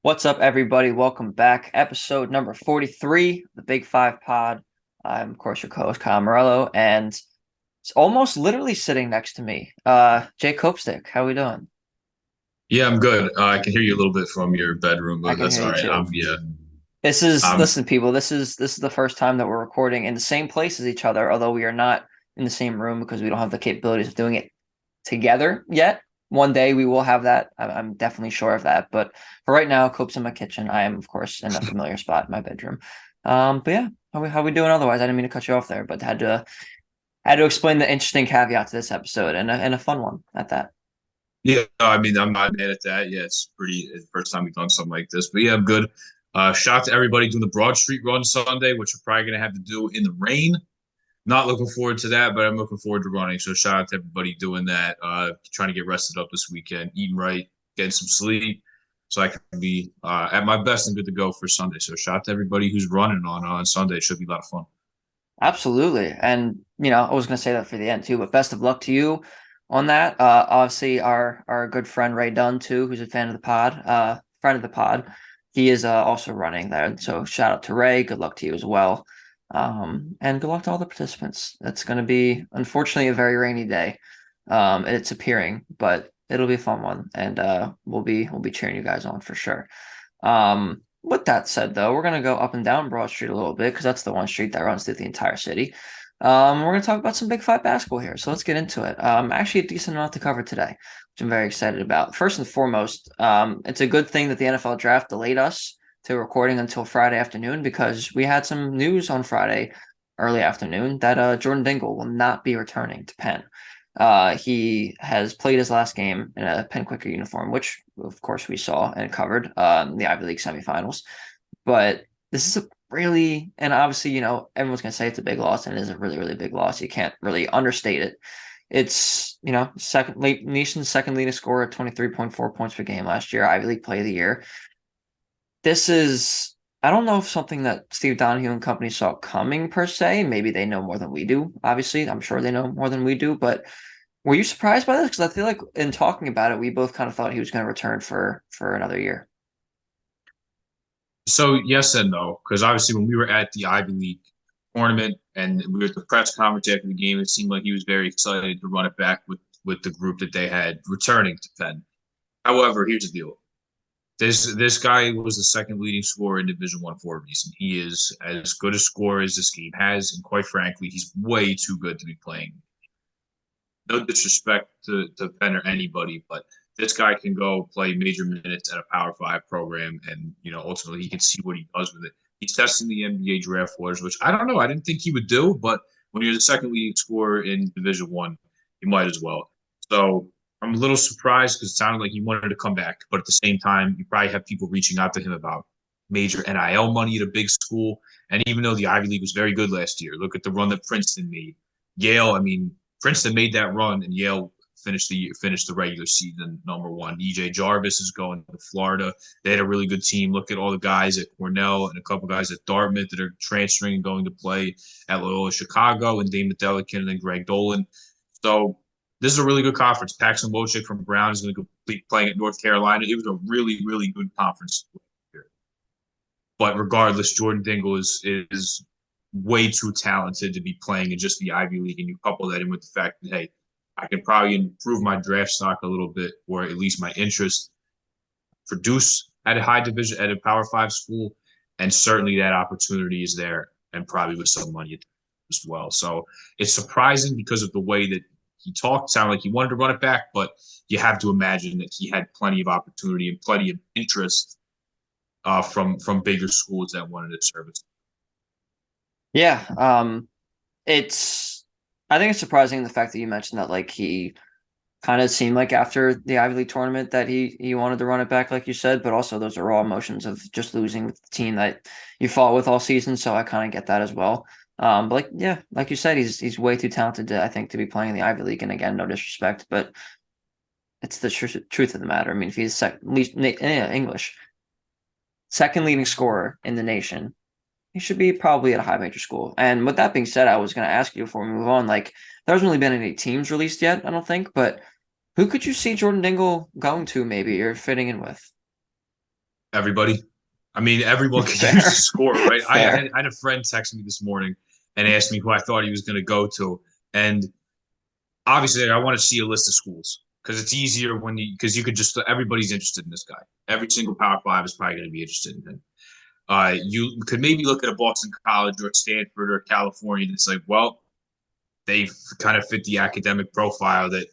What's up, everybody? Welcome back. Episode number 43, the Big Five Pod. I'm, of course, your co-host, Kyle Morello, and it's almost literally sitting next to me. Jay Copestick, how we doing? Yeah, I'm good. I can hear you a little bit from your bedroom, I but can that's hear all you right. too. Yeah. Um, Listen, people, this is the first time that we're recording in the same place as each other, although we are not in the same room because we don't have the capabilities of doing it together yet. One day we will have that. I'm definitely sure of that. But for right now, Cope's in my kitchen. I am, of course, in a familiar spot in my bedroom. But yeah, how we doing otherwise? I didn't mean to cut you off there, but had to explain the interesting caveat to this episode and a fun one at that. yeah, I mean, I'm not mad at that. Yeah, it's the first time we've done something like this. But yeah, I'm good. Shout out to everybody doing the Broad Street run Sunday, which we're probably gonna have to do in the rain. Not looking forward to that, but I'm looking forward to running. So shout out to everybody doing that. Trying to get rested up this weekend, eating right, getting some sleep, so I can be at my best and good to go for Sunday. So shout out to everybody who's running on Sunday. It should be a lot of fun. Absolutely. And I was gonna say that for the end too, but best of luck to you on that. Obviously our good friend Ray Dunn too, who's a friend of the pod. He is also running there. So shout out to Ray. Good luck to you as well. And good luck to all the participants. It's gonna be unfortunately a very rainy day. It's appearing, but it'll be a fun one. And we'll be cheering you guys on for sure. With that said, though, we're gonna go up and down Broad Street a little bit because that's the one street that runs through the entire city. We're gonna talk about some Big Five basketball here, so let's get into it. Actually, a decent amount to cover today, which I'm very excited about. First and foremost, it's a good thing that the NFL draft delayed us to recording until Friday afternoon because we had some news on Friday early afternoon that Jordan Dingle will not be returning to Penn. He has played his last game in a Penn Quicker uniform, which of course we saw and covered the Ivy League semifinals. But this is a really, and obviously, everyone's gonna say it's a big loss, and it is a really, really big loss. You can't really understate it. It's, nation's second leading scorer at 23.4 points per game last year, Ivy League Play of the Year. This is, I don't know if something that Steve Donahue and company saw coming per se. Maybe they know more than we do. Obviously, I'm sure they know more than we do, but were you surprised by this? Because I feel like in talking about it, we both kind of thought he was going to return for another year. So yes and no, because obviously when we were at the Ivy League tournament and we were at the press conference after the game, it seemed like he was very excited to run it back with the group that they had returning to Penn. However, here's the deal: this guy was the second leading scorer in Division One for a reason. He is as good a scorer as this game has, and quite frankly, he's way too good to be playing. No disrespect to Penn or anybody, but this guy can go play major minutes at a Power Five program, and ultimately he can see what he does with it. He's testing the NBA draft waters, which I don't know. I didn't think he would do, but when you're the second leading scorer in Division One, you might as well. So I'm a little surprised because it sounded like he wanted to come back, but at the same time, you probably have people reaching out to him about major NIL money at a big school. And even though the Ivy League was very good last year, look at the run that Princeton made. Yale, I mean, Princeton made that run, and Yale finished the regular season number one. EJ Jarvis is going to Florida. They had a really good team. Look at all the guys at Cornell and a couple guys at Dartmouth that are transferring and going to play at Loyola Chicago, and Dame Delican and then Greg Dolan. So this is a really good conference. Paxton Wojcik from Brown is going to be playing at North Carolina. It was a really, really good conference. But regardless, Jordan Dingle is way too talented to be playing in just the Ivy League, and you couple that in with the fact that hey, I can probably improve my draft stock a little bit, or at least my interest, produce at a high division at a Power Five school, and certainly that opportunity is there, and probably with some money as well. So it's surprising because of the way that he talked. Sounded like he wanted to run it back, but you have to imagine that he had plenty of opportunity and plenty of interest from bigger schools that wanted to service. Yeah, it's I think it's surprising the fact that you mentioned that like he kind of seemed like after the Ivy League tournament that he wanted to run it back like you said, but also those are raw emotions of just losing with the team that you fought with all season, so I kind of get that as well. But like yeah, like you said, he's way too talented to I think to be playing in the Ivy League, and again, no disrespect, but it's the truth of the matter. I mean, if he's English second leading scorer in the nation, he should be probably at a high major school. And with that being said, I was going to ask you before we move on, like there hasn't really been any teams released yet, I don't think, but who could you see Jordan Dingle going to maybe or fitting in with? Everybody. I mean, everyone could use a Fair, score, right? fair. I had a friend text me this morning and asked me who I thought he was going to go to. And obviously, I want to see a list of schools because it's easier when because you could just, everybody's interested in this guy. Every single Power Five is probably going to be interested in him. You could maybe look at a Boston College or Stanford or California that's like, well, they kind of fit the academic profile that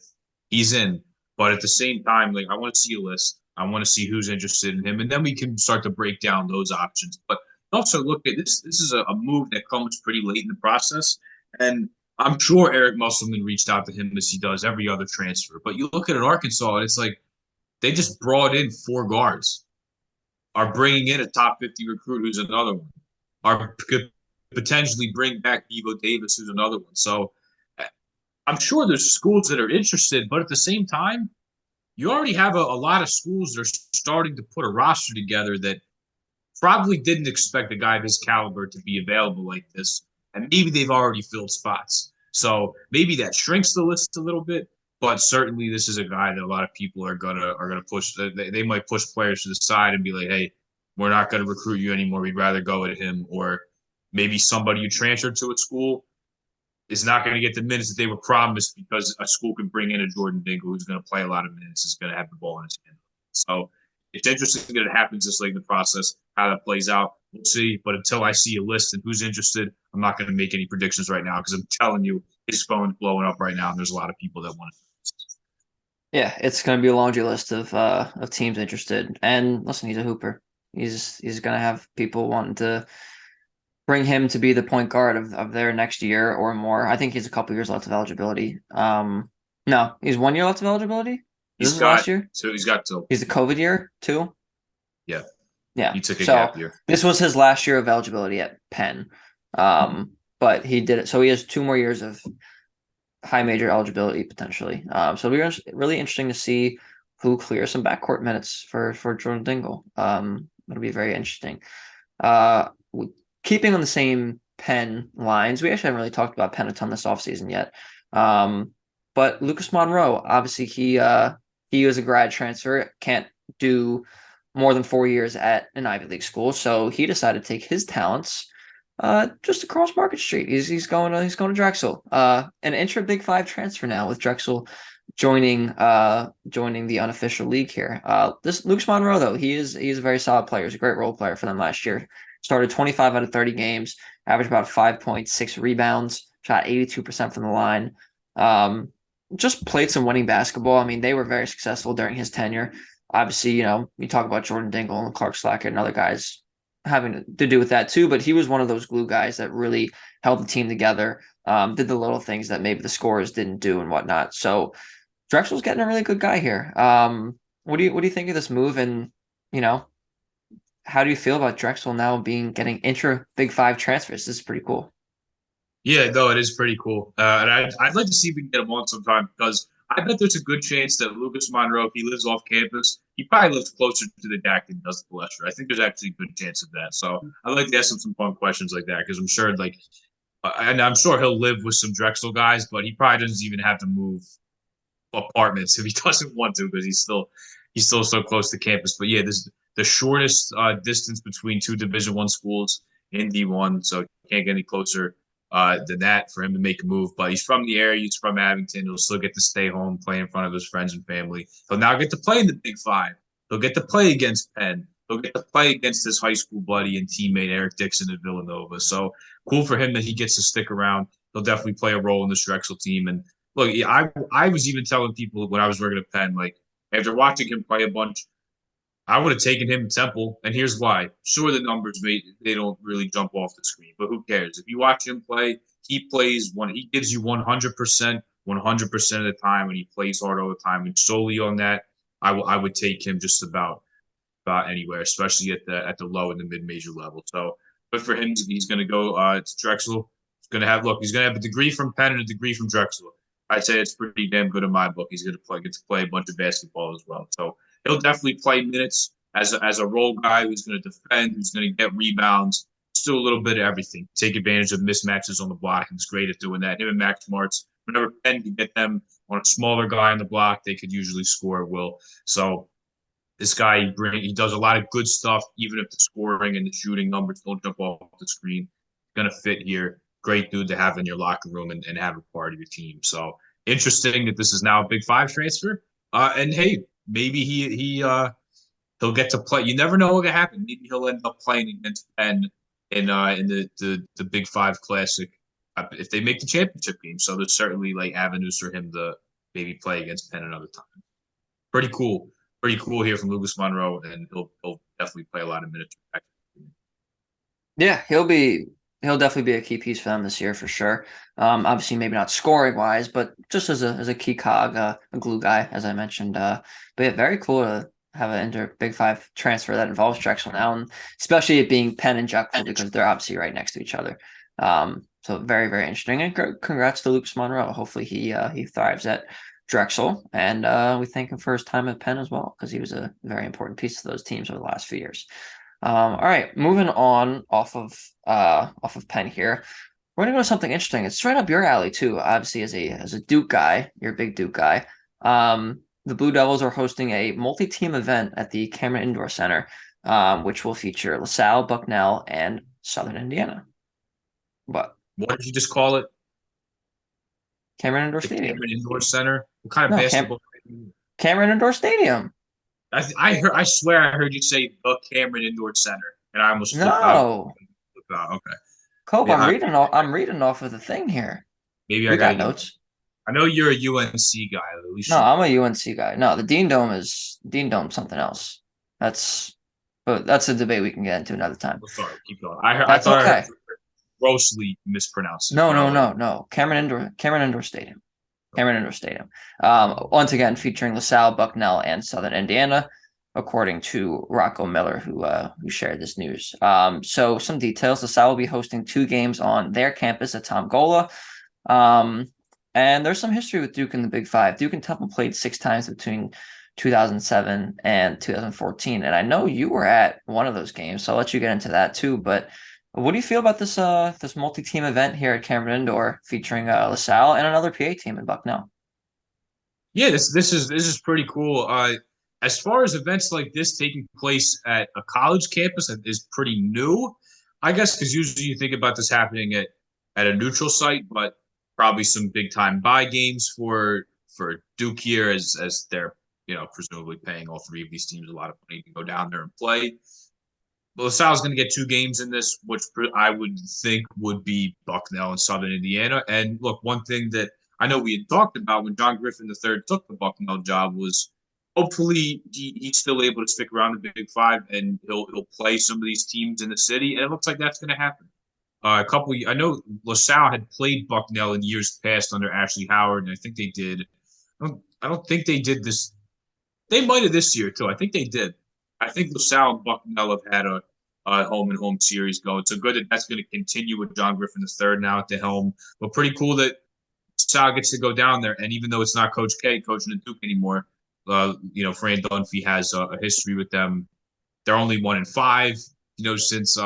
he's in. But at the same time, like I want to see a list. I want to see who's interested in him, and then we can start to break down those options. But also look at this. This is a move that comes pretty late in the process, and I'm sure Eric Musselman reached out to him as he does every other transfer. But you look at an Arkansas, and it's like they just brought in 4 guards, are bringing in a top 50 recruit who's another one, are could potentially bring back Evo Davis who's another one. So I'm sure there's schools that are interested, but at the same time, you already have a lot of schools that are starting to put a roster together that probably didn't expect a guy of his caliber to be available like this. And maybe they've already filled spots. So maybe that shrinks the list a little bit, but certainly this is a guy that a lot of people are gonna push. They might push players to the side and be like, "Hey, we're not going to recruit you anymore. We'd rather go at him." Or maybe somebody you transferred to a school is not going to get the minutes that they were promised because a school could bring in a Jordan Dingle who's going to play a lot of minutes, is going to have the ball in his hand. So it's interesting that it happens this late in the process. How that plays out, we'll see. But until I see a list and who's interested, I'm not going to make any predictions right now because I'm telling you, his phone's blowing up right now, and there's a lot of people that want it. Yeah, it's going to be a laundry list of teams interested. And listen, he's a hooper. He's going to have people wanting to bring him to be the point guard of their next year or more. I think he's a couple years left of eligibility. No, he's 1 year left of eligibility. This He's is last got year. so he's got to He's a COVID year too. yeah. Yeah. He took a So gap year. this was his last year of eligibility at Penn. But he did it. So he has 2 more years of high major eligibility potentially. So it'll be really interesting to see who clears some backcourt minutes for Jordan Dingle. It'll be very interesting. Uh, Keeping on the same Penn lines, we actually haven't really talked about Penn a ton this offseason yet. But Lucas Monroe, obviously he was a grad transfer, can't do more than 4 years at an Ivy League school, so he decided to take his talents just across Market Street. He's going to Drexel. An intra Big Five transfer now with Drexel joining the unofficial league here. This Lucas Monroe though, he's a very solid player. He's a great role player for them last year. Started 25 out of 30 games, averaged about 5.6 rebounds, shot 82% from the line. Just played some winning basketball. I mean, they were very successful during his tenure. Obviously, you talk about Jordan Dingle and Clark Slacker and other guys having to do with that too, but he was one of those glue guys that really held the team together, did the little things that maybe the scorers didn't do and whatnot. So Drexel's getting a really good guy here. What do you think of this move? And how do you feel about Drexel now getting intra Big Five transfers? This is pretty cool. Yeah, no, it is pretty cool. And I'd like to see if we can get him on sometime because I bet there's a good chance that Lucas Monroe, if he lives off campus, he probably lives closer to the DAC than he does the Palestra. I think there's actually a good chance of that. So I'd like to ask him some fun questions like that because I'm sure, and I'm sure he'll live with some Drexel guys, but he probably doesn't even have to move apartments if he doesn't want to because he's still so close to campus. But yeah, this is the shortest distance between two Division I schools in D1, so can't get any closer than that for him to make a move. But he's from the area. He's from Abington. He'll still get to stay home, play in front of his friends and family. He'll now get to play in the Big Five. He'll get to play against Penn. He'll get to play against his high school buddy and teammate Eric Dixon at Villanova. So cool for him that he gets to stick around. He'll definitely play a role in this Drexel team. And look, I was even telling people when I was working at Penn, like after watching him play a bunch, I would have taken him to Temple, and here's why. Sure, the numbers they don't really jump off the screen, but who cares? If you watch him play, he plays he gives you 100%, 100% of the time, and he plays hard all the time. And solely on that, I would take him just about anywhere, especially at the low and the mid major level. So, but for him, he's going to go to Drexel. He's going to have a degree from Penn and a degree from Drexel. I'd say it's pretty damn good in my book. He's going to get to play a bunch of basketball as well. So he'll definitely play minutes as a role guy who's going to defend, who's going to get rebounds, just do a little bit of everything. Take advantage of mismatches on the block. He's great at doing that. Him and Max Martz, whenever Penn can get them on a smaller guy on the block, they could usually score at will. So This guy he does a lot of good stuff, even if the scoring and the shooting numbers don't jump off the screen. Gonna fit here. Great dude to have in your locker room and have a part of your team. So interesting that this is now a Big Five transfer. And hey, maybe he'll get to play. You never know what can happen. Maybe he'll end up playing against Penn in the Big Five Classic if they make the championship game. So there's certainly like avenues for him to maybe play against Penn another time. Pretty cool. Pretty cool here from Lucas Monroe, and he'll definitely play a lot of minutes. Yeah, he'll definitely be a key piece for them this year for sure. Obviously maybe not scoring wise, but just as a key cog, a glue guy, as I mentioned. But yeah, very cool to have an inter Big Five transfer that involves Drexel now, and especially it being Penn and Drexel because they're obviously right next to each other. So very, very interesting. And congrats to Lucas Monroe. Hopefully he thrives at Drexel, and we thank him for his time at Penn as well because he was a very important piece to those teams over the last few years. All right, moving on off of Penn here. We're gonna go to something interesting. It's right up your alley too. Obviously, as a Duke guy, you're a big Duke guy. The Blue Devils are hosting a multi-team event at the Cameron Indoor Center, which will feature LaSalle, Bucknell, and Southern Indiana. What? What did you just call it? Cameron Indoor The Stadium. Cameron Indoor Center. What kind of No, basketball? Cameron Indoor Stadium. I heard. I swear I heard you say the Cameron Indoor Center, and I almost flipped out. No, Okay. Cope, Yeah, I'm reading off of the thing here. maybe I We got got you. notes. I know you're a UNC guy. At least No, you. I'm a UNC guy. No, the Dean Dome is Dean Dome something else. But that's a debate we can get into another time. Oh, sorry, keep going. I That's thought I heard okay. grossly mispronounced it, No, but I'll no, let no, no. Cameron Indoor Stadium. Cameron Indoor Stadium. Once again featuring LaSalle, Bucknell, and Southern Indiana, according to Rocco Miller, who shared this news. So some details: LaSalle will be hosting 2 games on their campus at Tom Gola. And there's some history with Duke in the Big Five. Duke and Temple played 6 times between 2007 and 2014, and I know you were at one of those games, so I'll let you get into that too. But what do you feel about this multi-team event here at Cameron Indoor featuring LaSalle and another PA team in Bucknell? Yeah, this is pretty cool. As far as events like this taking place at a college campus that is pretty new, I guess, because usually you think about this happening at a neutral site, but probably some big time buy games for Duke here as they're presumably paying all three of these teams a lot of money to go down there and play. LaSalle's going to get 2 games in this, which I would think would be Bucknell and Southern Indiana. And look, one thing that I know we had talked about when John Griffin III took the Bucknell job was hopefully he's still able to stick around the Big Five and he'll play some of these teams in the city. And it looks like that's going to happen. I know LaSalle had played Bucknell in years past under Ashley Howard, and I think they did. I don't think they did this. They might have this year too. I think they did. I think LaSalle and Bucknell have had a home and home series going. So good that that's going to continue with John Griffin III now at the helm. But pretty cool that Salle gets to go down there. And even though it's not Coach K coaching the Duke anymore, Fran Dunphy has a history with them. They're only 1-5, since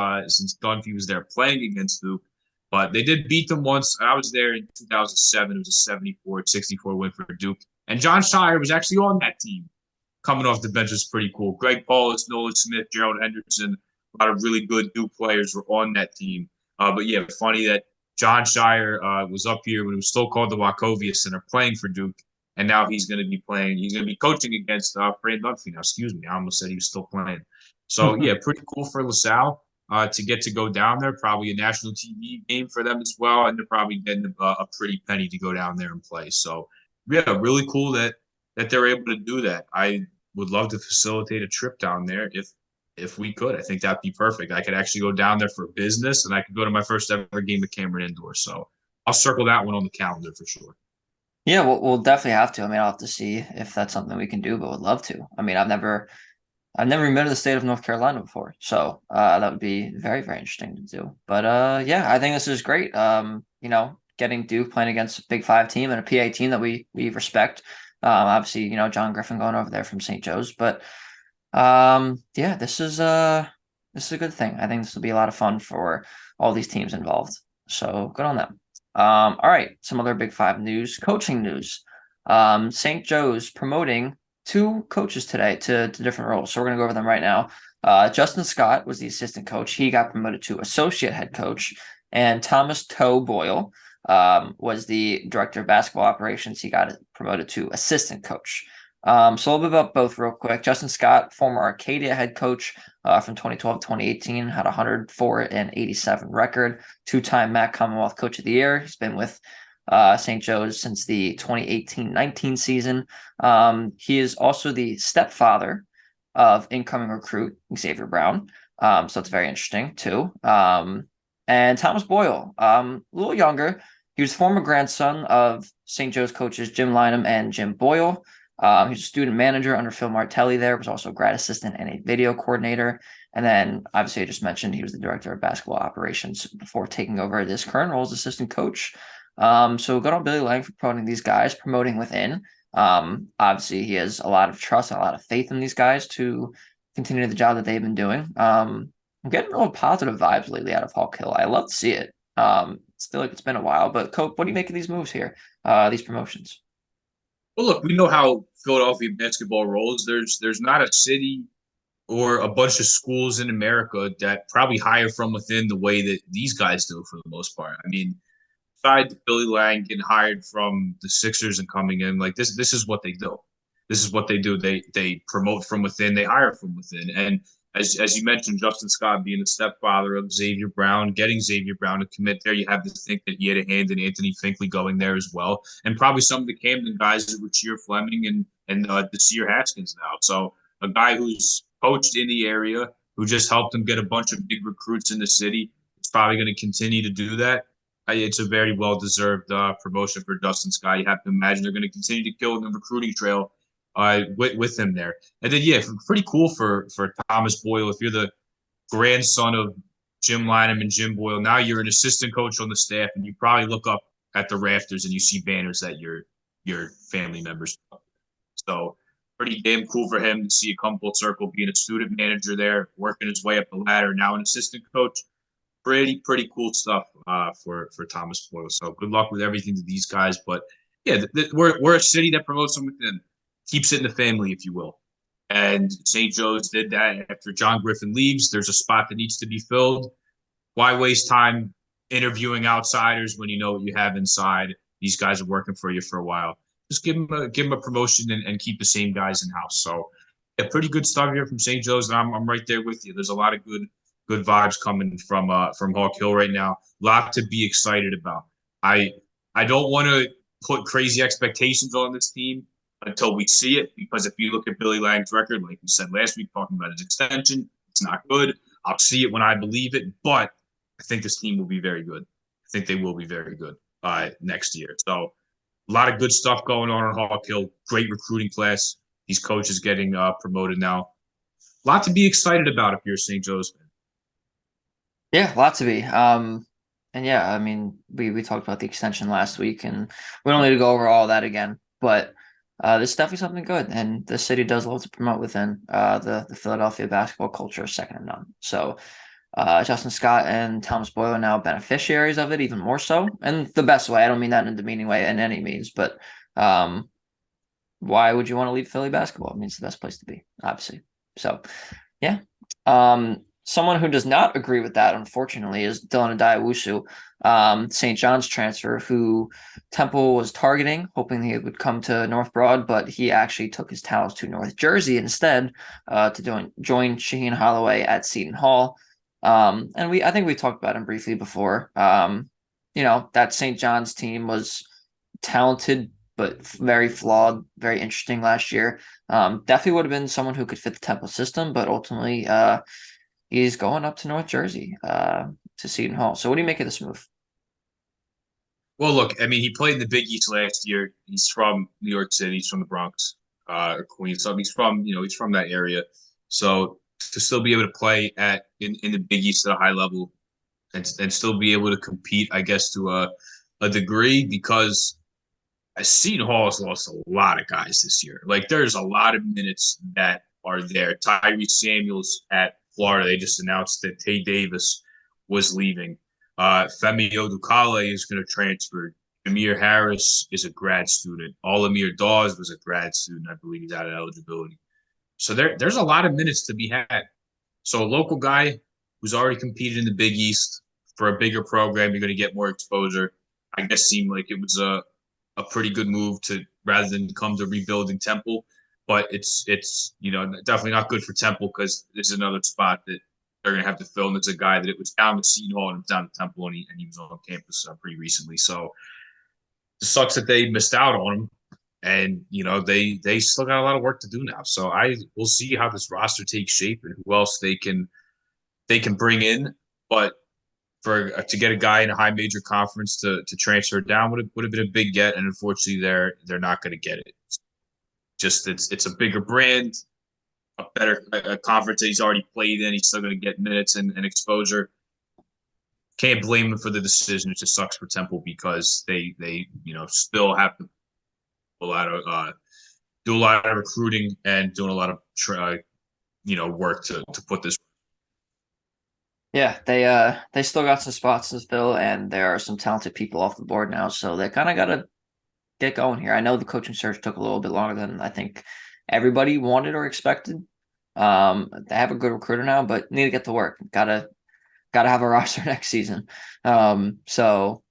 Dunphy was there playing against Duke. But they did beat them once. I was there in 2007. It was a 74-64 win for Duke. And John Shire was actually on that team. Coming off the bench was pretty cool. Greg Paulus, Nolan Smith, Gerald Henderson, a lot of really good Duke players were on that team. But yeah, funny that John Shire was up here when it was still called the Wachovia Center playing for Duke. And now he's going to be playing. He's going to be coaching against Fran Dunphy now. Excuse me. I almost said he was still playing. So, yeah, pretty cool for LaSalle to get to go down there. Probably a national TV game for them as well. And they're probably getting a pretty penny to go down there and play. So, yeah, really cool that they're able to do that. I would love to facilitate a trip down there if we could. I think that'd be perfect. I could actually go down there for business, and I could go to my first ever game at Cameron Indoor. So I'll circle that one on the calendar for sure. Yeah, we'll definitely have to. I mean, I'll have to see if that's something we can do, but would love to. I mean, I've never been to the state of North Carolina before, so that would be very, very interesting to do. But yeah, I think this is great. Getting Duke playing against a Big Five team and a PA team that we respect. Obviously, John Griffin going over there from St. Joe's, but yeah, this is a good thing. I think this will be a lot of fun for all these teams involved. So good on them. All right, some other Big Five news, coaching news. St. Joe's promoting two coaches today to different roles. So we're going to go over them right now. Justin Scott was the assistant coach. He got promoted to associate head coach. And Thomas Toe Boyle was the director of basketball operations. He got promoted to assistant coach. So a little bit about both real quick. Justin Scott, former Arcadia head coach from 2012 to 2018, had a 104-87 record, two-time MAC Commonwealth Coach of the Year. He's been with St. Joe's since the 2018-19 season. He is also the stepfather of incoming recruit Xavier Brown. So that's very interesting too. And Thomas Boyle, a little younger. He was former grandson of St. Joe's coaches Jim Lynham and Jim Boyle. He was a student manager under Phil Martelli there, was also a grad assistant and a video coordinator. And then, obviously, I just mentioned he was the director of basketball operations before taking over this current role as assistant coach. So good on Billy Lang for promoting these guys, promoting within. Obviously, he has a lot of trust and a lot of faith in these guys to continue the job that they've been doing. I'm getting real positive vibes lately out of Hawk Hill. I love to see it. I feel like it's been a while, but Cope, what do you make of these moves here, these promotions? Well, look, we know how Philadelphia basketball rolls. There's not a city or a bunch of schools in America that probably hire from within the way that these guys do for the most part. I mean, besides Billy Lang getting hired from the Sixers and coming in, like this is what they do. This is what they do. They promote from within, they hire from within. And as you mentioned, Justin Scott being the stepfather of Xavier Brown, getting Xavier Brown to commit there, you have to think that he had a hand in Anthony Finkley going there as well, and probably some of the Camden guys with Cheer Fleming and Desir Haskins now. So a guy who's coached in the area, who just helped him get a bunch of big recruits in the city, is probably going to continue to do that. It's a very well-deserved promotion for Justin Scott. You have to imagine they're going to continue to kill the recruiting trail with him there. And then, yeah, pretty cool for Thomas Boyle. If you're the grandson of Jim Lynham and Jim Boyle, now you're an assistant coach on the staff, and you probably look up at the rafters and you see banners that your family members. So pretty damn cool for him to see a come full circle, being a student manager there, working his way up the ladder, now an assistant coach. Pretty cool stuff for Thomas Boyle. So good luck with everything to these guys. But yeah, we're a city that promotes them within, keeps it in the family, if you will. And St. Joe's did that. After John Griffin leaves, there's a spot that needs to be filled. Why waste time interviewing outsiders when you know what you have inside? These guys are working for you for a while. Just give them a promotion and keep the same guys in house. So yeah, pretty good stuff here from St. Joe's, and I'm right there with you. There's a lot of good vibes coming from Hawk Hill right now. A lot to be excited about. I don't want to put crazy expectations on this team until we see it, because if you look at Billy Lang's record, like we said last week, talking about his extension, it's not good. I'll see it when I believe it, but I think this team will be very good. I think they will be very good next year. So a lot of good stuff going on Hawk Hill. Great recruiting class. These coaches getting promoted now. A lot to be excited about if you're a St. Joe's fan. Yeah, lots to be. And yeah, I mean, we talked about the extension last week, and we don't need to go over all that again. But this is definitely something good, and the city does love to promote within the Philadelphia basketball culture, second to none. So Justin Scott and Thomas Boyle are now beneficiaries of it, even more so, and the best way. I don't mean that in a demeaning way in any means, but why would you want to leave Philly basketball? I mean, it's the best place to be, obviously. So yeah. Someone who does not agree with that, unfortunately, is Dylan Adaiwusu, St. John's transfer, who Temple was targeting, hoping he would come to North Broad, but he actually took his talents to North Jersey instead to join Shaheen Holloway at Seton Hall. And I think we talked about him briefly before. That St. John's team was talented, but very flawed, very interesting last year. Definitely would have been someone who could fit the Temple system, but ultimately he's going up to North Jersey to Seton Hall. So what do you make of this move? Well, look, I mean, he played in the Big East last year. He's from New York City. He's from the Bronx or Queens. So he's from that area. So to still be able to play in the Big East at a high level and still be able to compete, I guess, to a degree, because Seton Hall has lost a lot of guys this year. Like, there's a lot of minutes that are there. Tyrese Samuels at Florida, they just announced that Tay Davis was leaving. Femi Odukale is going to transfer. Amir Harris is a grad student. Alamir Dawes was a grad student. I believe he's out of eligibility. So there's a lot of minutes to be had. So a local guy who's already competed in the Big East for a bigger program, you're going to get more exposure. I guess seemed like it was a pretty good move to rather than come to rebuilding Temple. But it's definitely not good for Temple because this is another spot that they're going to have to fill. And it's a guy that it was down to Seton Hall and it was down to Temple, and he was on campus pretty recently. So it sucks that they missed out on him. And they still got a lot of work to do now. So I will see how this roster takes shape and who else they can bring in. But for to get a guy in a high major conference to transfer down would have been a big get, and unfortunately they're not going to get it. Just it's a bigger brand, a conference that he's already played in. He's still going to get minutes and exposure. Can't blame him for the decision. It just sucks for Temple because they still have to do a lot of recruiting and doing a lot of work to put this. Yeah, they still got some spots to fill, and there are some talented people off the board now, so they kind of got to get going here. I know the coaching search took a little bit longer than I think everybody wanted or expected. They have a good recruiter now, but need to get to work. Gotta have a roster next season. So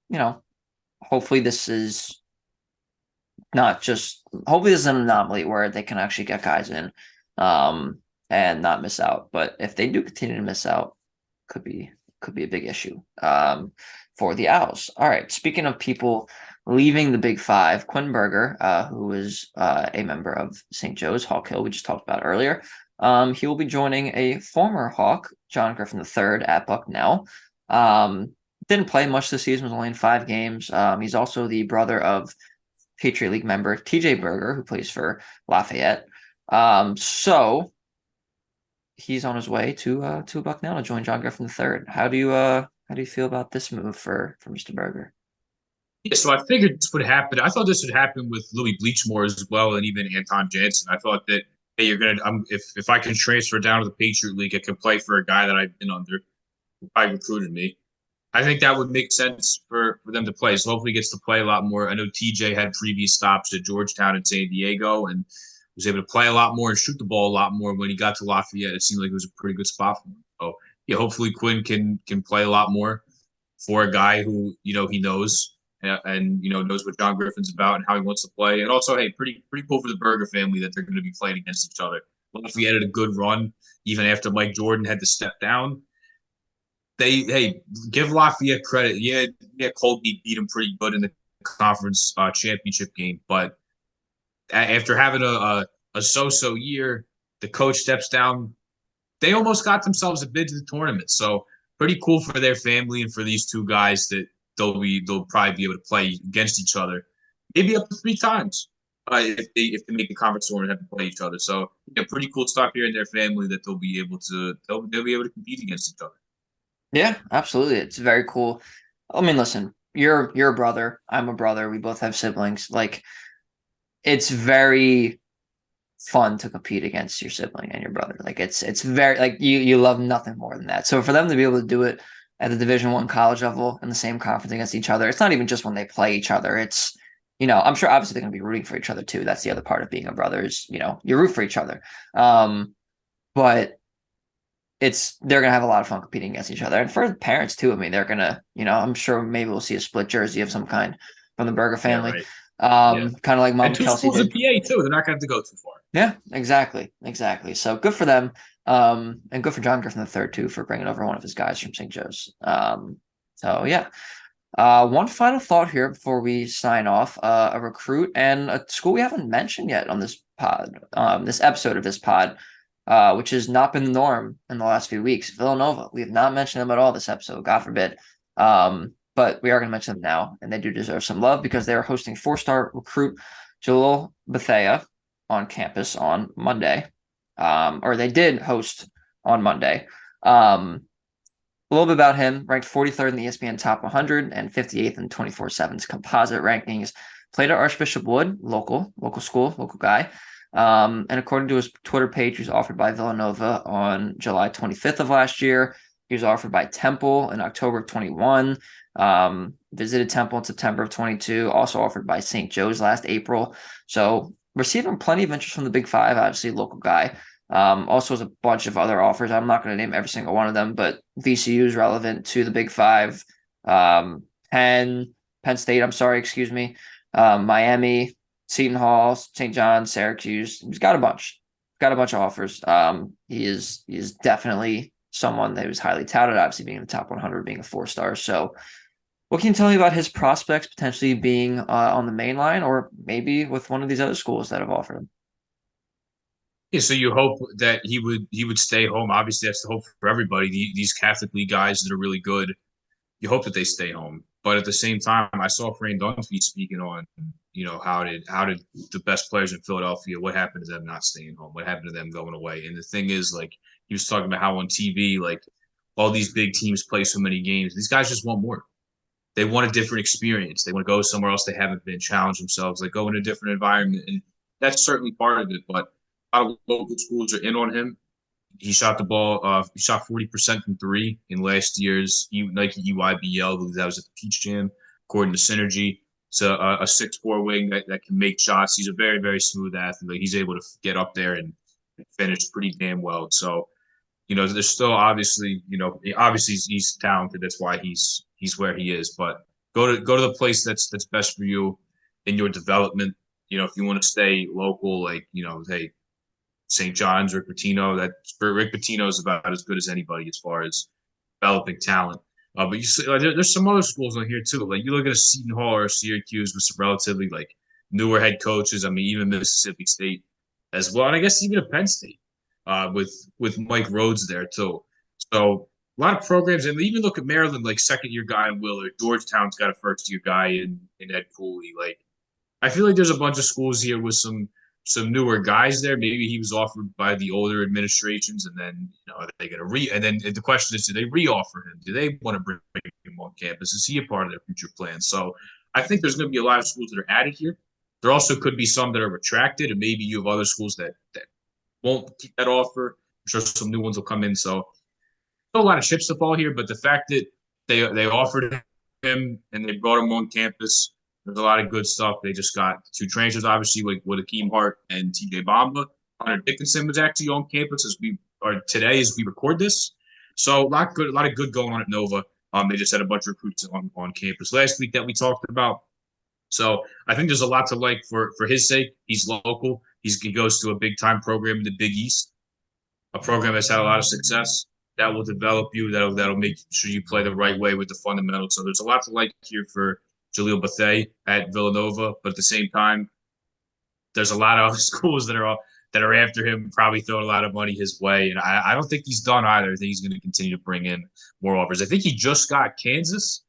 hopefully this is hopefully this is an anomaly where they can actually get guys in, and not miss out. But if they do continue to miss out, could be a big issue for the Owls. All right. Speaking of people leaving the Big Five, Quin Berger, who is a member of St. Joe's Hawk Hill, we just talked about earlier. He will be joining a former Hawk, John Griffin III, at Bucknell. Didn't play much this season, was only in 5 games. He's also the brother of Patriot League member TJ Berger, who plays for Lafayette. So he's on his way to Bucknell to join John Griffin III. How do you feel about this move for Mr. Berger? Yeah, so I figured this would happen. I thought this would happen with Louis Bleachmore as well, and even Anton Jansen. I thought that hey, if I can transfer down to the Patriot League, I can play for a guy that I've been under, who probably recruited me. I think that would make sense for them to play. So hopefully he gets to play a lot more. I know TJ had previous stops at Georgetown and San Diego and was able to play a lot more and shoot the ball a lot more. When he got to Lafayette, it seemed like it was a pretty good spot for him. So yeah, hopefully Quin can play a lot more for a guy who he knows and knows what John Griffin's about and how he wants to play. And also, hey, pretty cool for the Berger family that they're going to be playing against each other. Lafayette had a good run even after Mike Jordan had to step down. Hey, give Lafayette credit. Yeah, Colby beat him pretty good in the conference championship game, but after having a so-so year, the coach steps down. They almost got themselves a bid to the tournament. So pretty cool for their family and for these two guys that they'll probably be able to play against each other, maybe up to 3 times if they make the conference tournament and have to play each other. So yeah, pretty cool stuff here in their family that they'll be able to compete against each other. Yeah, absolutely. It's very cool. I mean, listen, you're a brother. I'm a brother. We both have siblings. Like, it's very fun to compete against your sibling and your brother. Like, it's very like you love nothing more than that. So for them to be able to do it at the Division I college level in the same conference against each other, it's not even just when they play each other. It's I'm sure obviously they're going to be rooting for each other too. That's the other part of being a brother is you root for each other. But they're gonna have a lot of fun competing against each other, and for the parents too. I mean, they're gonna, I'm sure maybe we'll see a split jersey of some kind from the Berger family, kind of like Mom and 2 Kelsey schools in did. PA too. They're not gonna have to go too far. Yeah, exactly. So good for them, and good for John Griffin III too for bringing over one of his guys from St. Joe's. So yeah. One final thought here before we sign off. A recruit and a school we haven't mentioned yet on this pod, this episode of this pod. Which has not been the norm in the last few weeks. Villanova, we have not mentioned them at all this episode, God forbid. But we are going to mention them now, and they do deserve some love because they are hosting 4-star recruit Jalil Bethea on campus on Monday. Or they did host on Monday. A little bit about him, ranked 43rd in the ESPN Top 100 and 58th in 24/7's composite rankings. Played at Archbishop Wood, local school, local guy. And according to his Twitter page, he was offered by Villanova on July 25th of last year. He was offered by Temple in October of 21. visited Temple in September of 22, also offered by St. Joe's last April. So receiving plenty of interest from the Big Five, obviously local guy. Also has a bunch of other offers. I'm not going to name every single one of them, but VCU is relevant to the Big Five. Penn State, I'm sorry, excuse me. Miami, Seton Hall, St. John's, Syracuse. He's got a bunch. Got a bunch of offers. He is definitely someone that was highly touted, obviously being in the top 100, being a 4-star. So what can you tell me about his prospects potentially being on the main line or maybe with one of these other schools that have offered him? Yeah, so you hope that he would stay home. Obviously, that's the hope for everybody. These Catholic League guys that are really good, you hope that they stay home. But at the same time, I saw Fran Dunphy speaking on, how did the best players in Philadelphia, what happened to them not staying home? What happened to them going away? And the thing is, like, he was talking about how on TV, like, all these big teams play so many games. These guys just want more. They want a different experience. They want to go somewhere else they haven't been, challenge themselves, like go in a different environment. And that's certainly part of it. But a lot of local schools are in on him. He shot the ball. He shot 40% from three in last year's Nike EYBL. I believe that was at the Peach Jam, according to Synergy. It's a 6'4" wing that can make shots. He's a very, very smooth athlete. Like, he's able to get up there and finish pretty damn well. So, there's still obviously, obviously he's talented. That's why he's where he is. But go to the place that's best for you in your development. If you want to stay local, like, hey, St. John's, Rick Pitino. That Rick Pitino is about as good as anybody as far as developing talent. But you see, like, there's some other schools on here too. Like, you look at a Seton Hall or a Syracuse with some relatively, like, newer head coaches. I mean, even Mississippi State as well, and I guess even a Penn State with Mike Rhodes there too. So a lot of programs, and even look at Maryland, like, second-year guy in Willard. Georgetown's got a first-year guy in Ed Cooley. Like, I feel like there's a bunch of schools here with some newer guys there. Maybe he was offered by the older administrations, and then, are they going to and then the question is, do they re-offer him? Do they want to bring him on campus? Is he a part of their future plans? So I think there's going to be a lot of schools that are added here. There also could be some that are retracted, and maybe you have other schools that won't keep that offer. I'm sure some new ones will come in. So still a lot of chips to fall here, but the fact that they offered him and they brought him on campus, there's a lot of good stuff. They just got 2 transfers, obviously, like with Akeem Hart and TJ Bamba. Hunter Dickinson was actually on campus today as we record this. So a lot of good going on at Nova. They just had a bunch of recruits on campus last week that we talked about. So I think there's a lot to like for his sake. He's local. He goes to a big time program in the Big East, a program that's had a lot of success. That will develop you. That'll make sure you play the right way with the fundamentals. So there's a lot to like here for Jalil Bethea at Villanova, but at the same time, there's a lot of other schools that are after him, probably throwing a lot of money his way. And I don't think he's done either. I think he's going to continue to bring in more offers. I think he just got Kansas.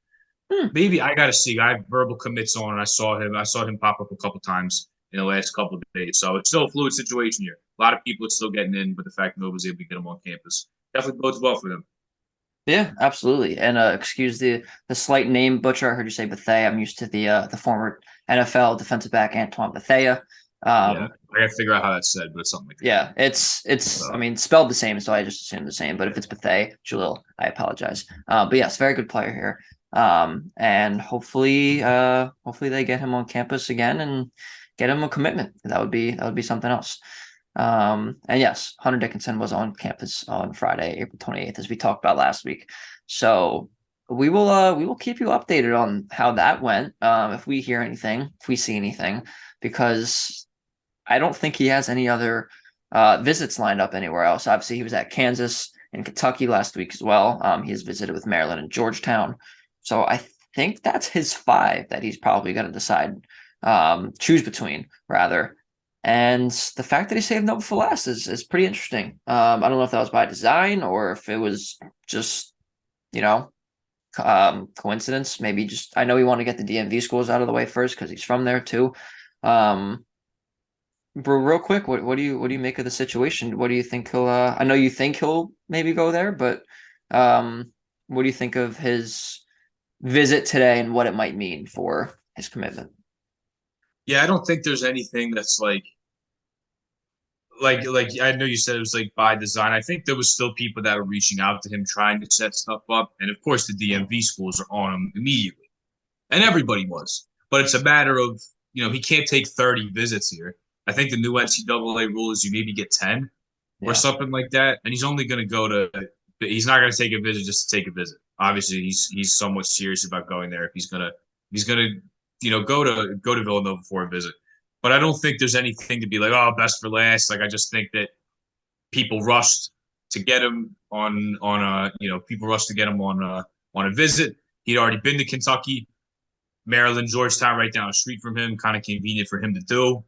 Maybe I got to see. I have verbal commits on, and I saw him pop up a couple times in the last couple of days. So it's still a fluid situation here. A lot of people are still getting in, but the fact that Nova's able to get him on campus definitely bodes well for them. Yeah, absolutely. And excuse the slight name butcher. I heard you say Bethea. I'm used to the former NFL defensive back Antoine Bethea. Yeah, I got to figure out how that's said, but it's something like that. Yeah, it's I mean, spelled the same, so I just assume the same. But if it's Bethea, Jalil, I apologize. But yes, very good player here. And hopefully they get him on campus again and get him a commitment. That would be something else. And yes, Hunter Dickinson was on campus on Friday, April 28th, as we talked about last week. So we will keep you updated on how that went. If we hear anything, if we see anything, because I don't think he has any other visits lined up anywhere else. Obviously, he was at Kansas and Kentucky last week as well. He has visited with Maryland and Georgetown. So I think that's his 5 that he's probably going to decide, choose between, rather. And the fact that he saved Nova for last is pretty interesting. I don't know if that was by design or if it was just, coincidence. Maybe just, I know he wanted to get the DMV schools out of the way first because he's from there too. Bro, real quick, what do you make of the situation? What do you think he'll? I know you think he'll maybe go there, but what do you think of his visit today and what it might mean for his commitment? Yeah, I don't think there's anything that's like I know you said it was like by design. I think there was still people that were reaching out to him trying to set stuff up, and of course the DMV schools are on him immediately. and everybody was. But it's a matter of, he can't take 30 visits here. I think the new NCAA rule is you maybe get 10 or Yeah. something like that, and he's only going to go to. He's not going to take a visit just to take a visit. Obviously, he's somewhat serious about going there if he's gonna go to Villanova for a visit. But I don't think there's anything to be like, oh, best for last. Like I just think that people rushed to get him on a people rushed to get him on a visit. He'd already been to Kentucky, Maryland, Georgetown, right down the street from him, kind of convenient for him to do.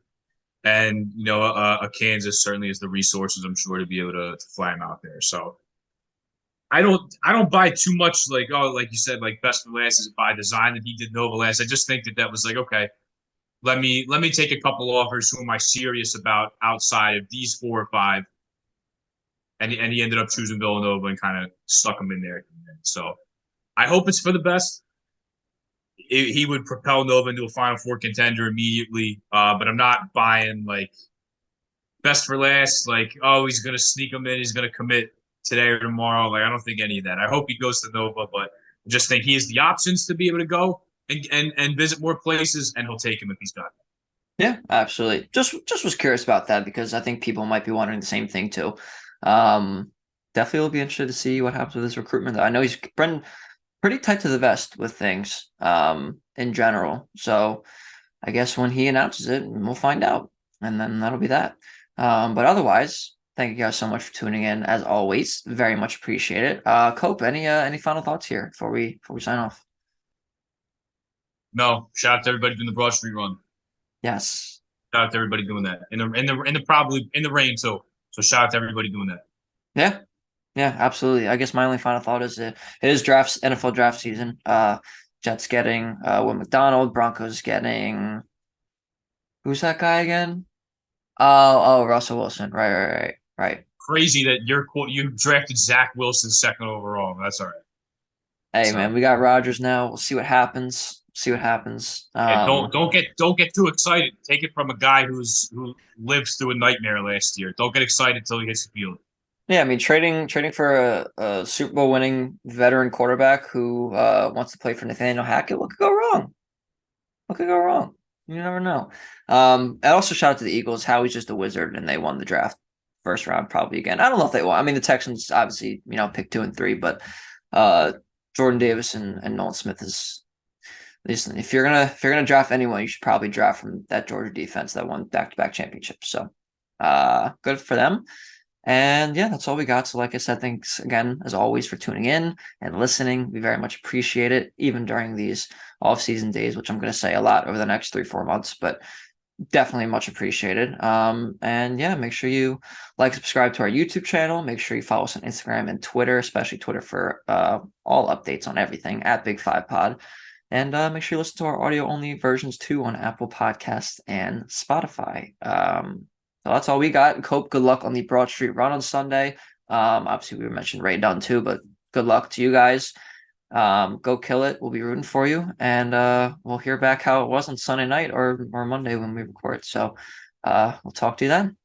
And a Kansas certainly has the resources, I'm sure, to be able to fly him out there. So I don't buy too much like, oh, like you said, like best for last is by design that he did Nova last. I just think that was like, okay, let me take a couple offers. Who am I serious about outside of these 4 or 5? And he ended up choosing Villanova and kind of stuck him in there. So I hope it's for the best. He would propel Nova into a Final Four contender immediately, but I'm not buying like best for last. Like, oh, he's gonna sneak him in. He's gonna commit today or tomorrow. Like, I don't think any of that. I hope he goes to Nova, but I just think he has the options to be able to go and visit more places, and he'll take him if he's got them. Yeah, absolutely. Just was curious about that because I think people might be wondering the same thing too. Um, Definitely will be interested to see what happens with his recruitment. I know he's been pretty tight to the vest with things, in general. So I guess when he announces it, we'll find out, and then that'll be that. But otherwise, thank you guys so much for tuning in. As always, very much appreciate it. Cope, any final thoughts here before we sign off? No, shout out to everybody doing the Broad Street run. Yes. Shout out to everybody doing that in the probably in the rain too. So shout out to everybody doing that. Yeah. Yeah, absolutely. I guess my only final thought is it is NFL draft season. Jets getting Will McDonald, Broncos getting who's that guy again? Oh, Russell Wilson. Right. Crazy that you drafted Zach Wilson second overall. That's all right. Hey So man, we got Rodgers now. We'll see what happens. See what happens. yeah, don't get too excited. Take it from a guy who lives through a nightmare last year. Don't get excited until he hits the field. Yeah, I mean trading for a Super Bowl winning veteran quarterback who wants to play for Nathaniel Hackett. What could go wrong? What could go wrong? You never know. And also shout out to the Eagles. Howie's just a wizard, and they won the draft first round probably again. I don't know if they won. I mean, the Texans obviously picked 2 and 3, but uh, Jordan Davis and Nolan Smith is. Listen, if you're gonna draft anyone, you should probably draft from that Georgia defense that won back-to-back championships. So, good for them. And yeah, that's all we got. So, like I said, thanks again, as always, for tuning in and listening. We very much appreciate it, even during these off-season days, which I'm going to say a lot over the next 3-4 months, but definitely much appreciated. And yeah, make sure you subscribe to our YouTube channel. Make sure you follow us on Instagram and Twitter, especially Twitter for all updates on everything at Big Five Pod. And make sure you listen to our audio-only versions too on Apple Podcasts and Spotify. So that's all we got. Cope, good luck on the Broad Street run on Sunday. Obviously, we mentioned Ray Dunn too, but good luck to you guys. Go kill it. We'll be rooting for you, and we'll hear back how it was on Sunday night or Monday when we record. So we'll talk to you then.